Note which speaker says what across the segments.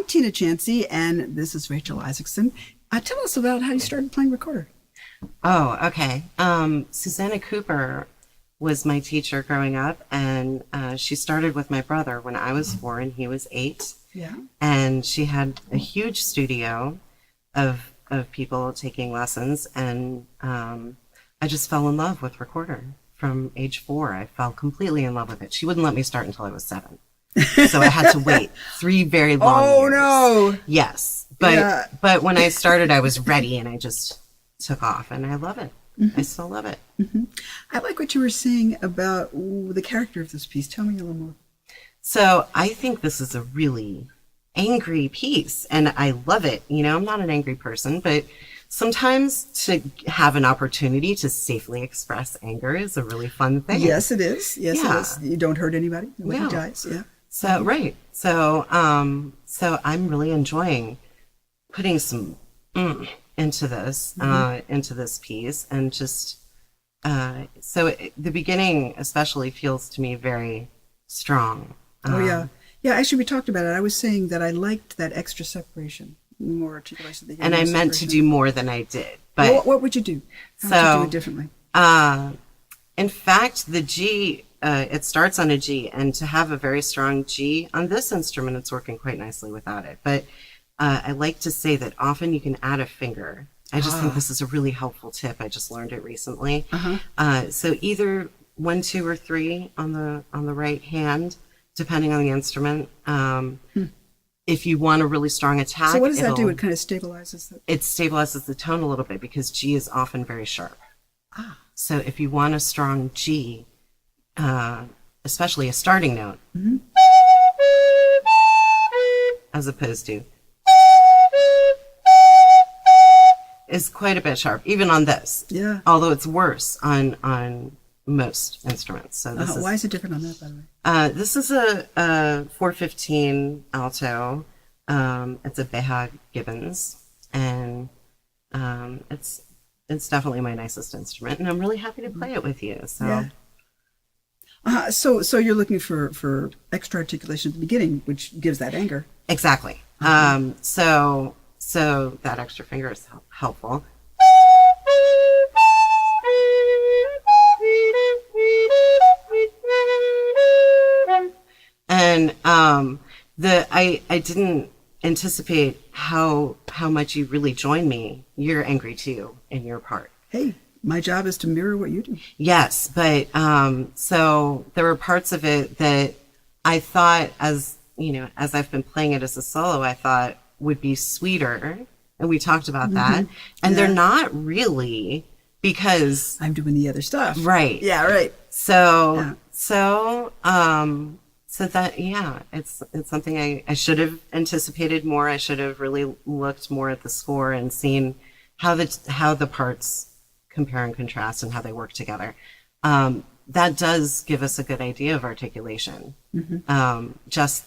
Speaker 1: Tina Chancey, and this is Rachel Isaacson. Tell us about how you started playing recorder.
Speaker 2: Oh, okay. Susanna Cooper was my teacher growing up, and she started with my brother when I was 4 and he was 8.
Speaker 1: Yeah.
Speaker 2: And she had a huge studio of people taking lessons, and I just fell in love with recorder from age 4. I fell completely in love with it. She wouldn't let me start until I was 7. So I had to wait 3 very long years.
Speaker 1: Oh, no.
Speaker 2: Yes. But when I started, I was ready, and I just took off, and I love it. I still love it.
Speaker 1: I like what you were saying about the character of this piece. Tell me a little more.
Speaker 2: So I think this is a really angry piece, and I love it. You know, I'm not an angry person, but sometimes to have an opportunity to safely express anger is a really fun thing.
Speaker 1: Yes, it is. Yes, it is. You don't hurt anybody. Nobody dies. Yeah.
Speaker 2: So, right. So, so I'm really enjoying putting some into this piece, and just, the beginning especially feels to me very strong.
Speaker 1: Yeah, actually we talked about it. I was saying that I liked that extra separation, more articulation.
Speaker 2: And I meant to do more than I did. But
Speaker 1: well, what would you do? How would you do it differently?
Speaker 2: In fact, the G, it starts on a G, and to have a very strong G on this instrument, it's working quite nicely without it. But I like to say that often you can add a finger. I just think this is a really helpful tip. I just learned it recently. So either 1, 2, or 3 on the right hand, depending on the instrument. If you want a really strong attack.
Speaker 1: So what does that do? It kind of stabilizes it?
Speaker 2: It stabilizes the tone a little bit, because G is often very sharp. So if you want a strong G, especially a starting note, as opposed to, is quite a bit sharp, even on this.
Speaker 1: Yeah.
Speaker 2: Although it's worse on most instruments. So this
Speaker 1: why is it different on that, by the way?
Speaker 2: This is a 415 alto. It's a Behag Gibbons, and it's definitely my nicest instrument, and I'm really happy to play it with you. So,
Speaker 1: so you're looking for extra articulation at the beginning, which gives that anger.
Speaker 2: Exactly. So that extra finger is helpful. And I didn't anticipate how much you really join me. You're angry too in your part.
Speaker 1: Hey, my job is to mirror what you do.
Speaker 2: Yes, but so there were parts of it that I thought, as I've been playing it as a solo, I thought would be sweeter, and we talked about that, and they're not really, because
Speaker 1: I'm doing the other stuff.
Speaker 2: Right.
Speaker 1: Yeah. Right.
Speaker 2: So that, it's something I should have anticipated more. I should have really looked more at the score and seen how the parts compare and contrast and how they work together. That does give us a good idea of articulation. Just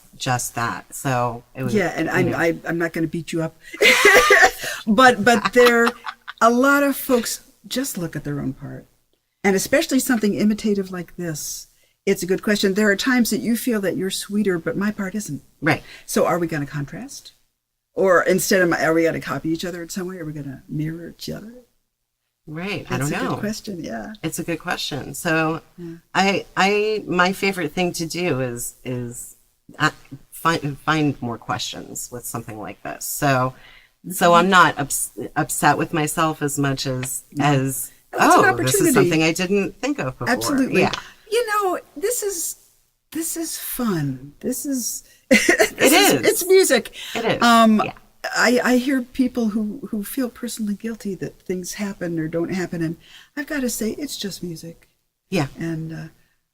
Speaker 2: that. So it was,
Speaker 1: and I'm not going to beat you up, but there, a lot of folks just look at their own part, and especially something imitative like this. It's a good question. There are times that you feel that you're sweeter, but my part isn't.
Speaker 2: Right.
Speaker 1: So are we going to contrast? Or instead of, are we going to copy each other in some way? Are we going to mirror each other?
Speaker 2: Right.
Speaker 1: That's
Speaker 2: I don't know.
Speaker 1: It's a good question. Yeah.
Speaker 2: It's a good question. So my favorite thing to do is find more questions with something like this. So I'm not upset with myself as much as this is something I didn't think of before.
Speaker 1: Absolutely.
Speaker 2: Yeah.
Speaker 1: This is fun. This is
Speaker 2: it's
Speaker 1: music.
Speaker 2: It is.
Speaker 1: I hear people who feel personally guilty that things happen or don't happen, and I've got to say it's just music.
Speaker 2: Yeah.
Speaker 1: And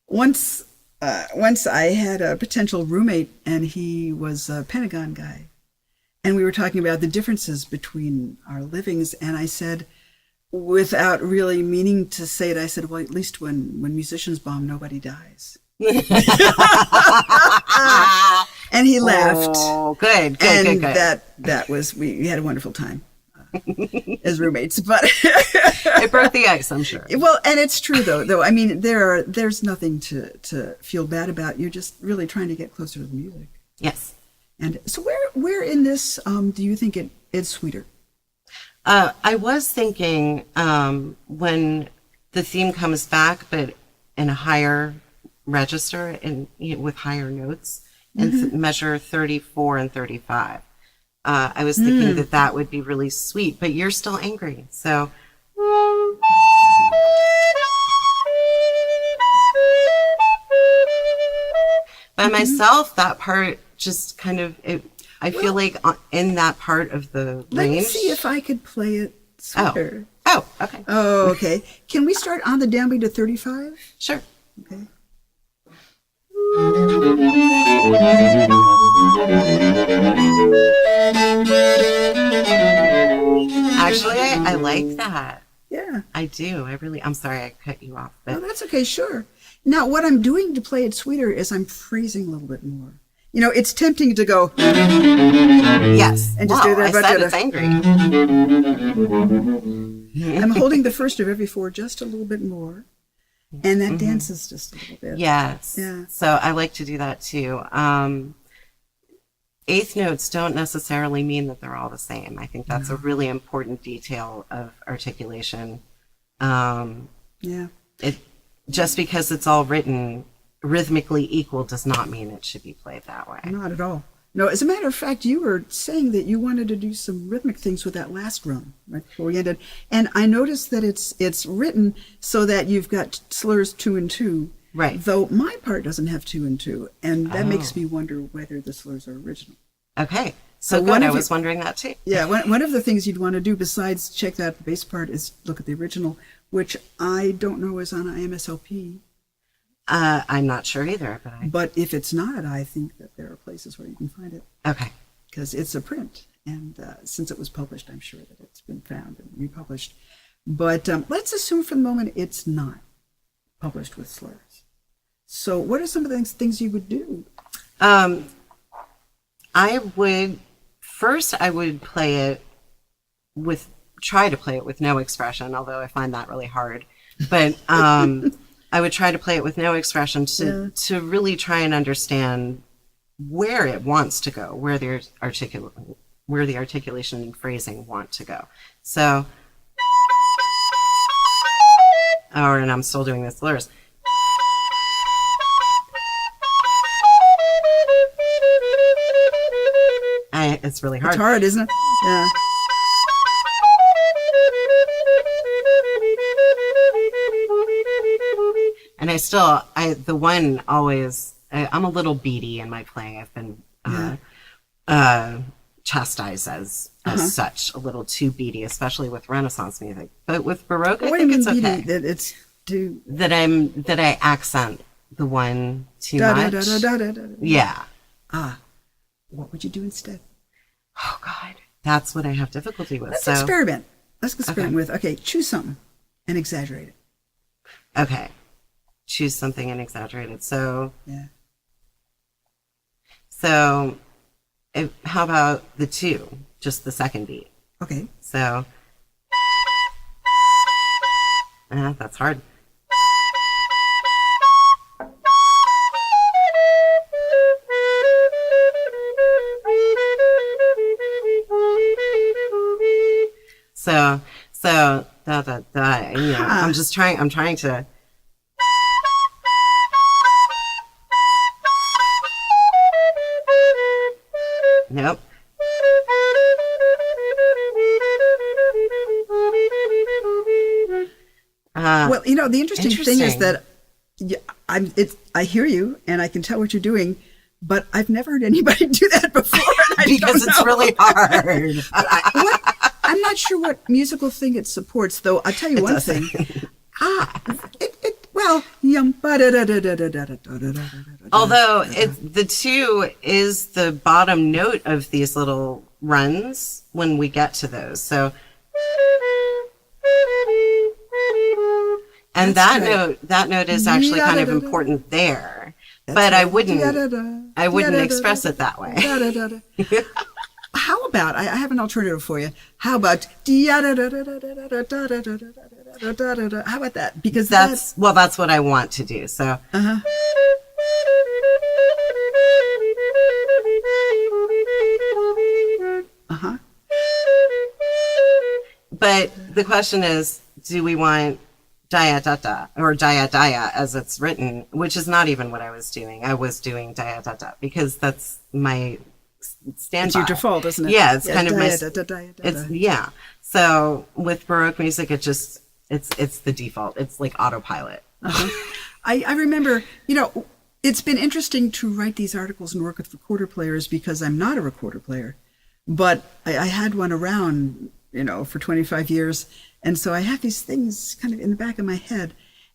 Speaker 1: once I had a potential roommate, and he was a Pentagon guy, and we were talking about the differences between our livings, and I said, without really meaning to say it, I said, well, at least when musicians bomb, nobody dies. And he laughed.
Speaker 2: Oh, good.
Speaker 1: That was, we had a wonderful time as roommates, but
Speaker 2: it broke the ice, I'm sure.
Speaker 1: Well, and it's true though. I mean, there's nothing to feel bad about. You're just really trying to get closer to the music.
Speaker 2: Yes.
Speaker 1: And so where in this do you think it's sweeter?
Speaker 2: I was thinking when the theme comes back, but in a higher register and with higher notes, and measure 34 and 35. I was thinking that would be really sweet, but you're still angry. So. By myself, that part just kind of, I feel like in that part of the range.
Speaker 1: Let me see if I could play it sweeter.
Speaker 2: Oh, okay.
Speaker 1: Oh, okay. Can we start on the downbeat to 35?
Speaker 2: Sure.
Speaker 1: Okay.
Speaker 2: Actually, I like that.
Speaker 1: Yeah.
Speaker 2: I do. I'm sorry I cut you off. But.
Speaker 1: Oh, that's okay. Sure. Now, what I'm doing to play it sweeter is I'm phrasing a little bit more. You know, it's tempting to go.
Speaker 2: Yes.
Speaker 1: And just do that.
Speaker 2: I said it's angry.
Speaker 1: I'm holding the first of every four just a little bit more. And that dances just a little bit.
Speaker 2: Yes.
Speaker 1: Yeah.
Speaker 2: So I like to do that too. Eighth notes don't necessarily mean that they're all the same. I think that's a really important detail of articulation.
Speaker 1: Yeah.
Speaker 2: Just because it's all written rhythmically equal does not mean it should be played that way.
Speaker 1: Not at all. No, as a matter of fact, you were saying that you wanted to do some rhythmic things with that last run, right before we ended. And I noticed that it's written so that you've got slurs 2 and 2.
Speaker 2: Right.
Speaker 1: Though my part doesn't have 2 and 2. And that makes me wonder whether the slurs are original.
Speaker 2: Okay. So good. I was wondering that too.
Speaker 1: Yeah. One of the things you'd want to do besides check that bass part is look at the original, which I don't know is on IMSLP.
Speaker 2: I'm not sure either.
Speaker 1: But if it's not, I think that there are places where you can find it.
Speaker 2: Okay.
Speaker 1: Because it's a print. And since it was published, I'm sure that it's been found and republished. But let's assume for the moment it's not published with slurs. So what are some of the things you would do?
Speaker 2: I would try to play it with no expression, although I find that really hard. But I would try to play it with no expression to really try and understand where it wants to go, where the articulation and phrasing want to go. So, and I'm still doing the slurs. It's really hard.
Speaker 1: It's hard, isn't it? Yeah.
Speaker 2: And I'm a little beady in my playing. I've been chastised as such, a little too beady, especially with Renaissance music. But with Baroque, I think it's okay. That I accent the one too much. Yeah.
Speaker 1: What would you do instead?
Speaker 2: Oh God, that's what I have difficulty with.
Speaker 1: Let's experiment. With. Okay, choose something and exaggerate it.
Speaker 2: Okay. Choose something and exaggerate it. So, how about the 2, just the second beat?
Speaker 1: Okay.
Speaker 2: So, that's hard. So, I'm trying to. Nope.
Speaker 1: Well, the interesting thing is that I hear you and I can tell what you're doing, but I've never heard anybody do that before.
Speaker 2: Because it's really hard.
Speaker 1: I'm not sure what musical thing it supports, though. I'll tell you one thing.
Speaker 2: Although the 2 is the bottom note of these little runs when we get to those. So, and that note is actually kind of important there. But I wouldn't express it that way.
Speaker 1: How about, I have an alternative for you. How about, how about that? Because
Speaker 2: that's what I want to do. So. But the question is, do we want dia da da or dia dia as it's written, which is not even what I was doing. I was doing dia da da because that's my standby.
Speaker 1: It's your default, isn't it?
Speaker 2: Yeah, it's kind of my.
Speaker 1: It's
Speaker 2: yeah. So with Baroque music, it's the default. It's like autopilot.
Speaker 1: I remember, it's been interesting to write these articles and work with recorder players because I'm not a recorder player, but I had one around, for 25 years. And so I have these things kind of in the back of my head.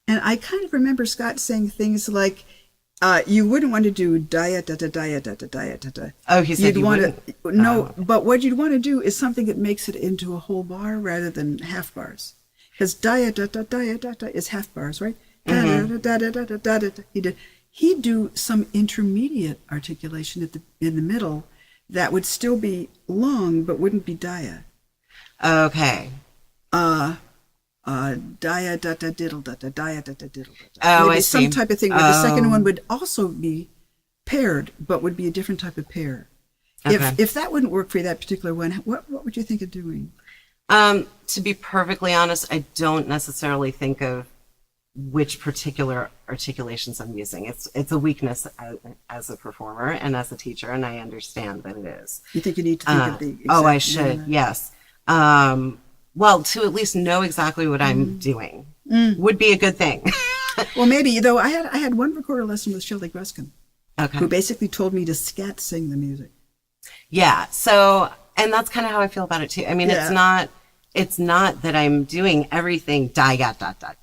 Speaker 1: And I kind of remember Scott saying things like, you wouldn't want to do dia da da dia da da dia da da.
Speaker 2: Oh, he said you wouldn't?
Speaker 1: No, but what you'd want to do is something that makes it into a whole bar rather than half bars. Because dia da da dia da da is half bars, right? Da da da da da da da da. He'd do some intermediate articulation in the middle that would still be long but wouldn't be dia.
Speaker 2: Okay.
Speaker 1: Dia da da diddle da da dia da da diddle da.
Speaker 2: Oh,
Speaker 1: Maybe
Speaker 2: I see.
Speaker 1: some type of thing where the second one would also be paired, but would be a different type of pair.
Speaker 2: Okay.
Speaker 1: If that wouldn't work for you, that particular one, what would you think of doing?
Speaker 2: To be perfectly honest, I don't necessarily think of which particular articulations I'm using. It's a weakness as a performer and as a teacher, and I understand that it is.
Speaker 1: You think you need to think of the exact
Speaker 2: I should, yes. Well, to at least know exactly what I'm doing would be a good thing.
Speaker 1: Well, maybe, though I had one recorder lesson with Shelley Gruskin,
Speaker 2: Okay.
Speaker 1: who basically told me to scat sing the music.
Speaker 2: Yeah. So, and that's kind of how I feel about it too. I mean,
Speaker 1: Yeah.
Speaker 2: it's not that I'm doing everything da da da da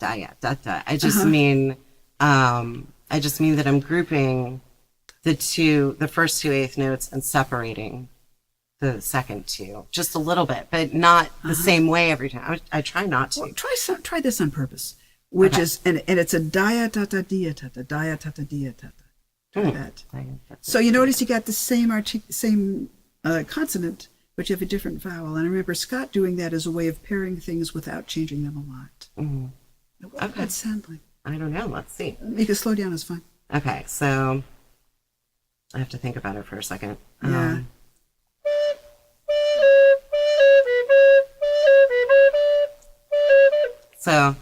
Speaker 2: da da. I just mean that I'm grouping the first two eighth notes and separating the second two just a little bit, but not the same way every time. I try not to.
Speaker 1: Well, try this on purpose, which is, and it's a dia ta ta dia ta ta dia ta ta dia ta ta. Try that. So you notice you got the same consonant, but you have a different vowel. And I remember Scott doing that as a way of pairing things without changing them a lot. What would that sound like?
Speaker 2: I don't know. Let's see.
Speaker 1: You can slow down is fine.
Speaker 2: Okay, so I have to think about it for a second.
Speaker 1: Yeah.
Speaker 2: So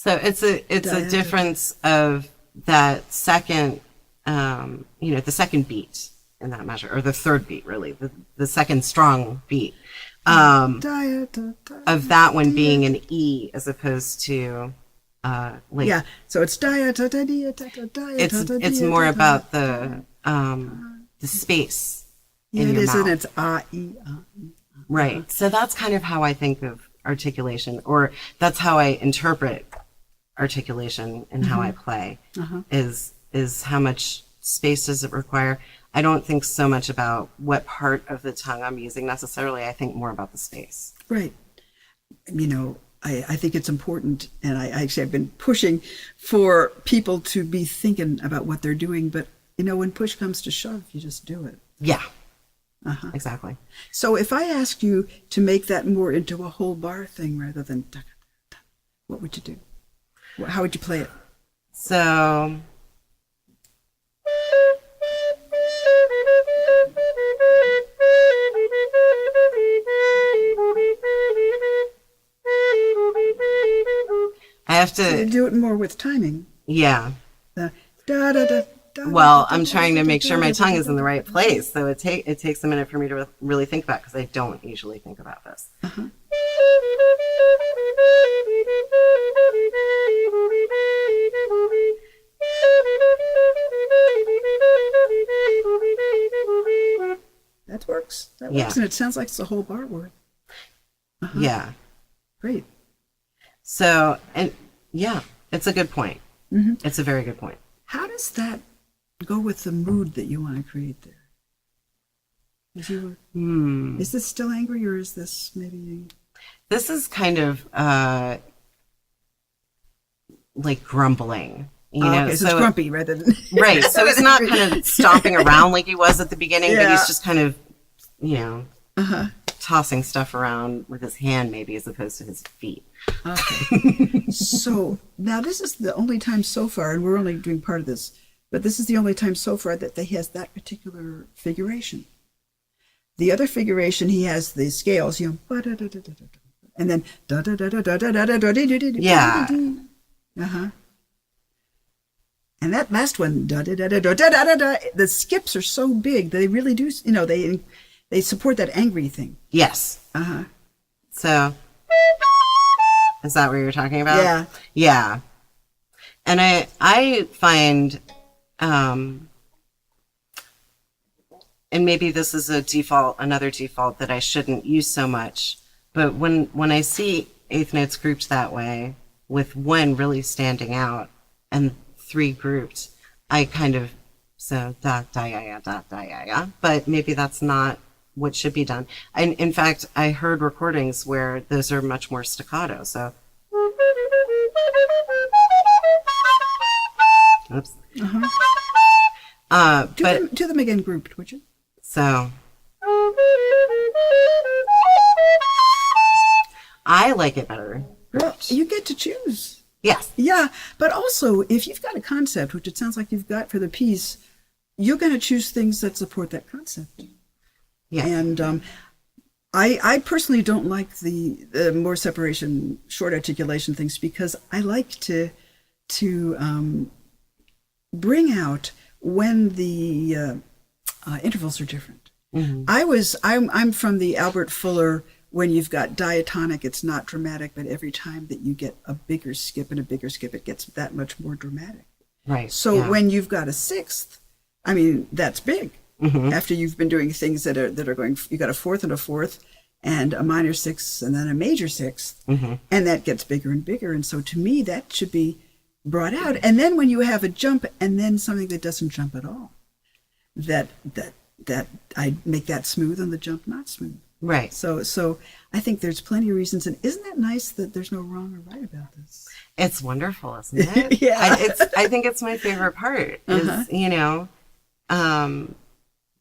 Speaker 2: it's a difference of that second, the second beat in that measure, or the third beat, really, the second strong beat, of that one being an E as opposed to,
Speaker 1: yeah. So it's dia ta ta dia ta ta dia ta ta dia.
Speaker 2: It's more about the space in your mouth.
Speaker 1: And it's e.
Speaker 2: Right. So that's kind of how I think of articulation, or that's how I interpret articulation and how I play is how much space does it require. I don't think so much about what part of the tongue I'm using necessarily. I think more about the space.
Speaker 1: Right. I think it's important, and I've been pushing for people to be thinking about what they're doing, but when push comes to shove, you just do it.
Speaker 2: Yeah. Exactly.
Speaker 1: So if I asked you to make that more into a whole bar thing rather than what would you do? How would you play it?
Speaker 2: So I have to
Speaker 1: do it more with timing.
Speaker 2: Yeah.
Speaker 1: Da, da, da, da,
Speaker 2: Well, I'm trying to make sure my tongue is in the right place, so it takes a minute for me to really think about, because I don't usually think about this.
Speaker 1: That works. And it sounds like it's a whole bar word.
Speaker 2: Yeah.
Speaker 1: Great.
Speaker 2: So, and yeah, it's a good point. It's a very good point.
Speaker 1: How does that go with the mood that you want to create there? Is this still angry, or is this maybe?
Speaker 2: This is kind of like grumbling,
Speaker 1: Okay, so it's grumpy rather than
Speaker 2: right. So he's not kind of stomping around like he was at the beginning, but he's just kind of, tossing stuff around with his hand, maybe, as opposed to his feet.
Speaker 1: Okay. So now this is the only time so far, and we're only doing part of this But this is the only time so far that he has that particular figuration. The other figuration, he has the scales, and then
Speaker 2: Yeah.
Speaker 1: And that last one, the skips are so big they really do, they support that angry thing.
Speaker 2: Yes. So, is that what you're talking about?
Speaker 1: Yeah.
Speaker 2: Yeah. And I find, and maybe this is another default that I shouldn't use so much, but when I see eighth notes grouped that way, with one really standing out and three grouped, I kind of, so da da ya da da ya, but maybe that's not what should be done. And in fact, I heard recordings where those are much more staccato. So, oops.
Speaker 1: Do them again grouped, would you?
Speaker 2: So, I like it better.
Speaker 1: Well, you get to choose.
Speaker 2: Yes.
Speaker 1: Yeah, but also, if you've got a concept, which it sounds like you've got for the piece, you're going to choose things that support that concept.
Speaker 2: Yeah.
Speaker 1: And I personally don't like the more separation, short articulation things, because I like to bring out when the intervals are different. I'm from the Albert Fuller, when you've got diatonic, it's not dramatic, but every time that you get a bigger skip and a bigger skip, it gets that much more dramatic.
Speaker 2: Right.
Speaker 1: So when you've got a sixth, I mean, that's big. After you've been doing things that are going, you got a fourth and a minor sixth and then a major sixth, and that gets bigger and bigger. And so to me, that should be brought out. And then when you have a jump and then something that doesn't jump at all, that I make that smooth and the jump not smooth.
Speaker 2: Right.
Speaker 1: So I think there's plenty of reasons. And isn't that nice that there's no wrong or right about this?
Speaker 2: It's wonderful, isn't it?
Speaker 1: Yeah.
Speaker 2: I think it's my favorite part is,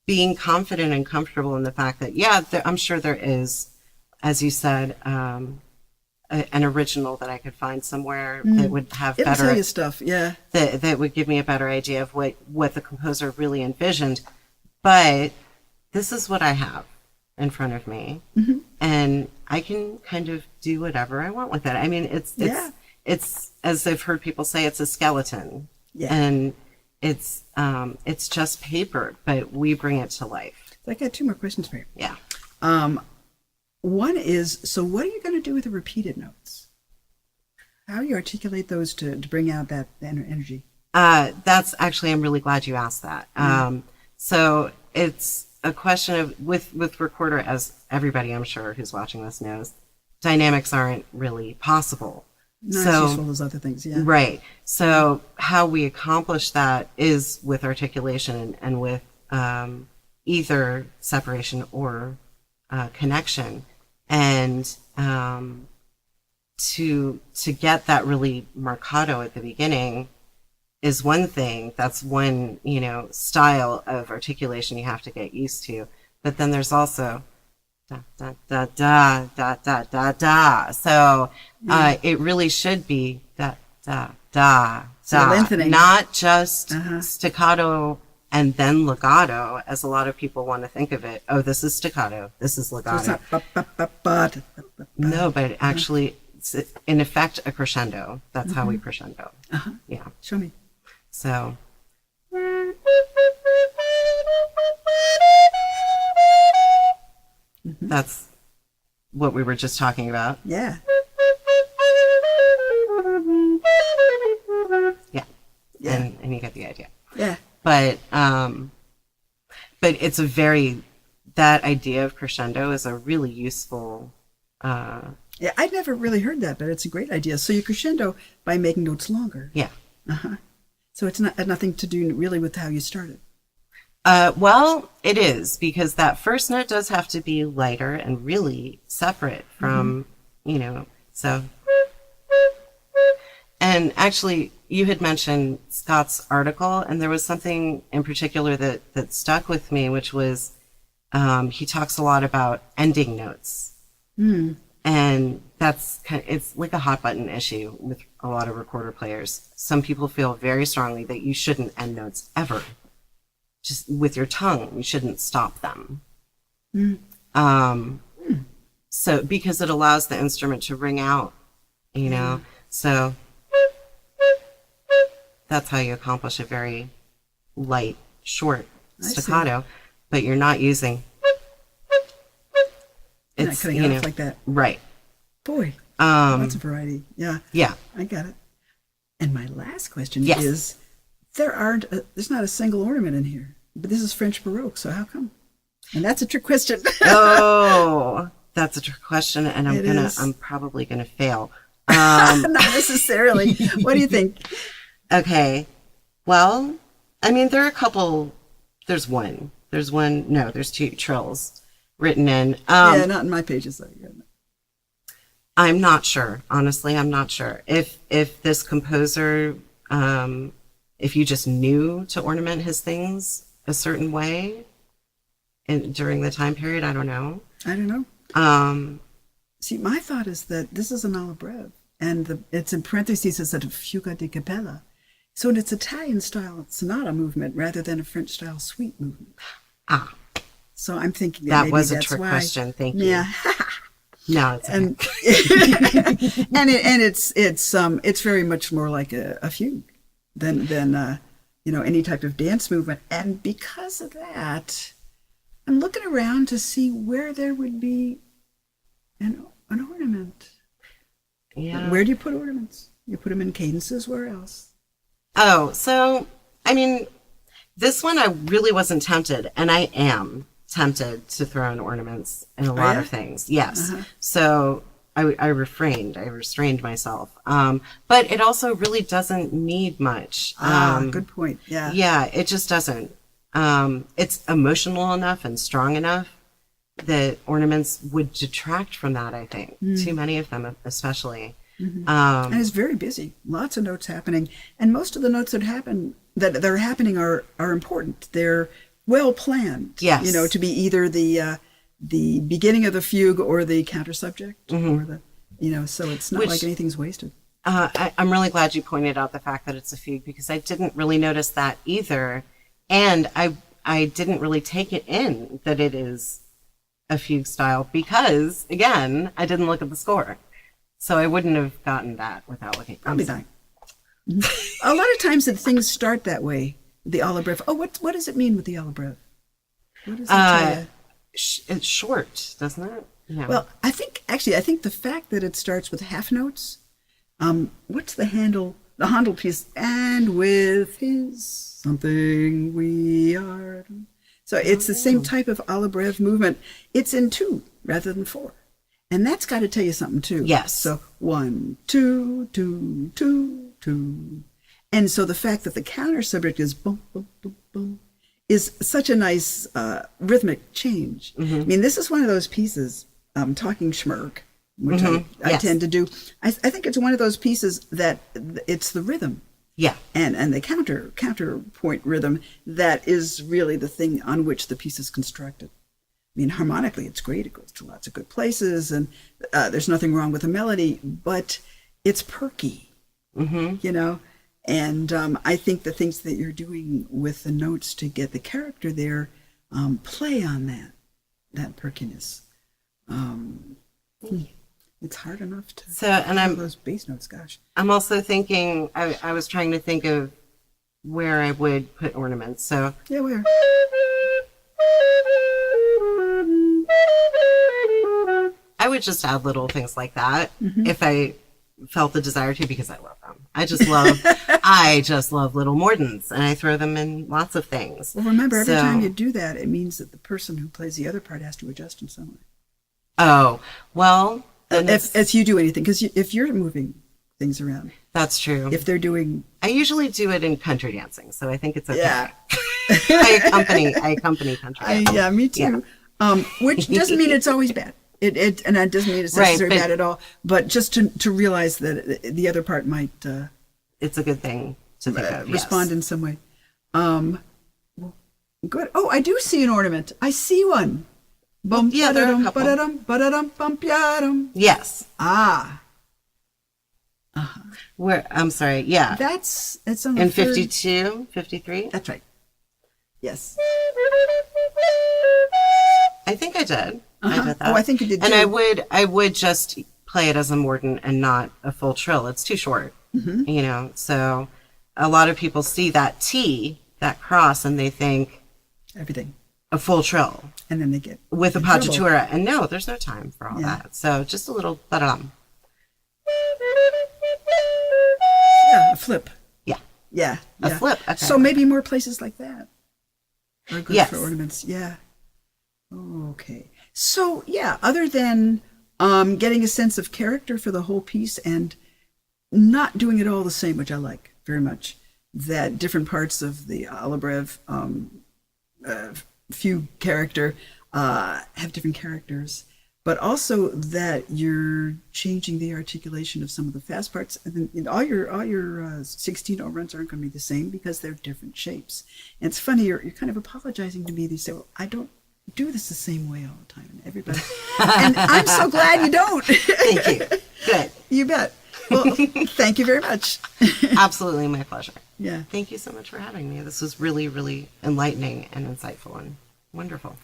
Speaker 2: being confident and comfortable in the fact that, I'm sure there is, as you said, an original that I could find somewhere that would have
Speaker 1: It'll
Speaker 2: better
Speaker 1: tell you stuff. Yeah.
Speaker 2: that would give me a better idea of what the composer really envisioned. But this is what I have in front of me, and I can kind of do whatever I want with it. I mean, it's as I've heard people say, it's a skeleton, and it's just paper, but we bring it to life.
Speaker 1: I got two more questions for you.
Speaker 2: Yeah.
Speaker 1: One is, so what are you going to do with the repeated notes? How do you articulate those to bring out that energy?
Speaker 2: That's actually, I'm really glad you asked that. So it's a question of, with recorder, as everybody I'm sure who's watching this knows, dynamics aren't really possible.
Speaker 1: Not as useful as other things, yeah.
Speaker 2: Right. So how we accomplish that is with articulation and with either separation or connection. And to get that really marcato at the beginning is one thing. That's one, style of articulation you have to get used to. But then there's also da da da da da da da da. So it really should be da da da da,
Speaker 1: lengthening.
Speaker 2: not just staccato and then legato, as a lot of people want to think of it. Oh, this is staccato, this is legato.
Speaker 1: So it's not ba.
Speaker 2: No, but actually, it's in effect a crescendo. That's how we crescendo. Yeah.
Speaker 1: Show me.
Speaker 2: So. That's what we were just talking about.
Speaker 1: Yeah.
Speaker 2: Yeah. And you get the idea.
Speaker 1: Yeah.
Speaker 2: But it's that idea of crescendo is a really useful.
Speaker 1: Yeah, I'd never really heard that, but it's a great idea. So you crescendo by making notes longer.
Speaker 2: Yeah.
Speaker 1: So it's nothing to do really with how you started.
Speaker 2: Well, it is, because that first note does have to be lighter and really separate from, so. And actually, you had mentioned Scott's article, and there was something in particular that stuck with me, which was he talks a lot about ending notes. And it's like a hot button issue with a lot of recorder players. Some people feel very strongly that you shouldn't end notes ever. Just with your tongue, you shouldn't stop them. So because it allows the instrument to ring out, you know. So that's how you accomplish a very light, short staccato, but you're not using.
Speaker 1: You're not cutting it off like that.
Speaker 2: Right.
Speaker 1: Boy, lots of variety. Yeah.
Speaker 2: Yeah.
Speaker 1: I got it. And my last question is, there's not a single ornament in here, but this is French Baroque, so how come? And that's a trick question.
Speaker 2: Oh, that's a trick question, and I'm probably gonna fail.
Speaker 1: Not necessarily. What do you think?
Speaker 2: Okay. Well, I mean, there are a couple. There's two trills written in.
Speaker 1: Yeah, not in my pages though.
Speaker 2: I'm not sure. Honestly, I'm not sure. If this composer, if you just knew to ornament his things a certain way during the time period, I don't know.
Speaker 1: See, my thought is that this is an alla breve, and it's in parentheses, it's a fuga di capella. So it's Italian style sonata movement rather than a French style suite movement. So I'm thinking that maybe
Speaker 2: was a
Speaker 1: that's
Speaker 2: trick
Speaker 1: why.
Speaker 2: question. Thank you.
Speaker 1: Yeah.
Speaker 2: No, it's
Speaker 1: okay. and it's very much more like a fugue than any type of dance movement. And because of that, I'm looking around to see where there would be an ornament.
Speaker 2: Yeah.
Speaker 1: Where do you put ornaments? You put them in cadences. Where else?
Speaker 2: Oh, so I mean, this one I really wasn't tempted, and I am tempted to throw in ornaments in a lot of things. Yes. So I restrained myself. But it also really doesn't need much.
Speaker 1: Good point. Yeah.
Speaker 2: Yeah, it just doesn't. It's emotional enough and strong enough that ornaments would detract from that, I think. Too many of them, especially.
Speaker 1: And it's very busy. Lots of notes happening. And most of the notes that are happening are important. They're well planned.
Speaker 2: Yes.
Speaker 1: To be either the beginning of the fugue or the counter subject, or so it's not like anything's wasted.
Speaker 2: I'm really glad you pointed out the fact that it's a fugue, because I didn't really notice that either. And I didn't really take it in that it is a fugue style because, again, I didn't look at the score. So I wouldn't have gotten that without looking.
Speaker 1: Probably not. A lot of times that things start that way. The alla breve. Oh, what does it mean with the alla breve? What does it tell you?
Speaker 2: It's short, doesn't it? No.
Speaker 1: Well, I think the fact that it starts with half notes. What's the Handel piece? And with his something we are. So it's the same type of alla breve movement. It's in 2 rather than 4. And that's got to tell you something too.
Speaker 2: Yes.
Speaker 1: So 1, 2, 2, 2, 2. And so the fact that the counter subject is boom, boom, boom, boom, is such a nice rhythmic change. I mean, this is one of those pieces, talking schmirk, which I tend to do. I think it's one of those pieces that it's the rhythm.
Speaker 2: Yeah.
Speaker 1: And the counterpoint rhythm that is really the thing on which the piece is constructed. I mean, harmonically, it's great. It goes to lots of good places, and there's nothing wrong with the melody, but it's perky, And I think the things that you're doing with the notes to get the character there play on that perkiness. It's hard enough to those bass notes. Gosh,
Speaker 2: I'm also thinking. I was trying to think of where I would put ornaments. So
Speaker 1: yeah, where?
Speaker 2: I would just add little things like that if I felt the desire to, because I love them. I just love little mordants, and I throw them in lots of things.
Speaker 1: Well, remember, every time you do that, it means that the person who plays the other part has to adjust in some way.
Speaker 2: Oh, well,
Speaker 1: if you do anything, because if you're moving things around,
Speaker 2: that's true.
Speaker 1: If they're doing,
Speaker 2: I usually do it in country dancing, so I think it's okay.
Speaker 1: Yeah.
Speaker 2: I accompany country dancing.
Speaker 1: Yeah, me too. Yeah. Which doesn't mean it's always bad. And that doesn't mean it's necessarily bad at all. But just to realize that the other part might.
Speaker 2: It's a good thing to think of.
Speaker 1: Respond in some way. Good. Oh, I do see an ornament. I see one. Bum,
Speaker 2: Yeah, there are a
Speaker 1: ba-da-dum,
Speaker 2: couple.
Speaker 1: ba-da-dum, ba-da-dum, bum, ya-dum.
Speaker 2: Yes.
Speaker 1: Ah,
Speaker 2: Where, I'm sorry. Yeah.
Speaker 1: it's on the
Speaker 2: In
Speaker 1: third.
Speaker 2: 52, 53.
Speaker 1: That's right. Yes.
Speaker 2: I think I did. I did that.
Speaker 1: Oh, I think you did
Speaker 2: And
Speaker 1: too.
Speaker 2: I would just play it as a mordant and not a full trill. It's too short, you know. So a lot of people see that T, that cross, and they think
Speaker 1: Everything.
Speaker 2: a full trill
Speaker 1: And then they get
Speaker 2: with a
Speaker 1: in trouble.
Speaker 2: partitura. And no, there's no time for all
Speaker 1: Yeah.
Speaker 2: that. So just a little ba-dum.
Speaker 1: Yeah, a flip.
Speaker 2: Yeah.
Speaker 1: Yeah.
Speaker 2: A
Speaker 1: yeah.
Speaker 2: flip. Okay.
Speaker 1: So maybe more places like that are good
Speaker 2: Yes.
Speaker 1: for ornaments. Yeah. Okay. So yeah, other than getting a sense of character for the whole piece and not doing it all the same, which I like very much, that different parts of the Alabrev fugue character have different characters, but also that you're changing the articulation of some of the fast parts, and then all your 16 runs aren't going to be the same because they're different shapes. And it's funny, you're kind of apologizing to me. They say, "Well, I don't do this the same way all the time," and everybody, and I'm so glad you don't.
Speaker 2: Thank you. Good.
Speaker 1: You bet. Well, thank you very much.
Speaker 2: Absolutely my pleasure.
Speaker 1: Yeah.
Speaker 2: Thank you so much for having me. This was really, really enlightening and insightful and wonderful.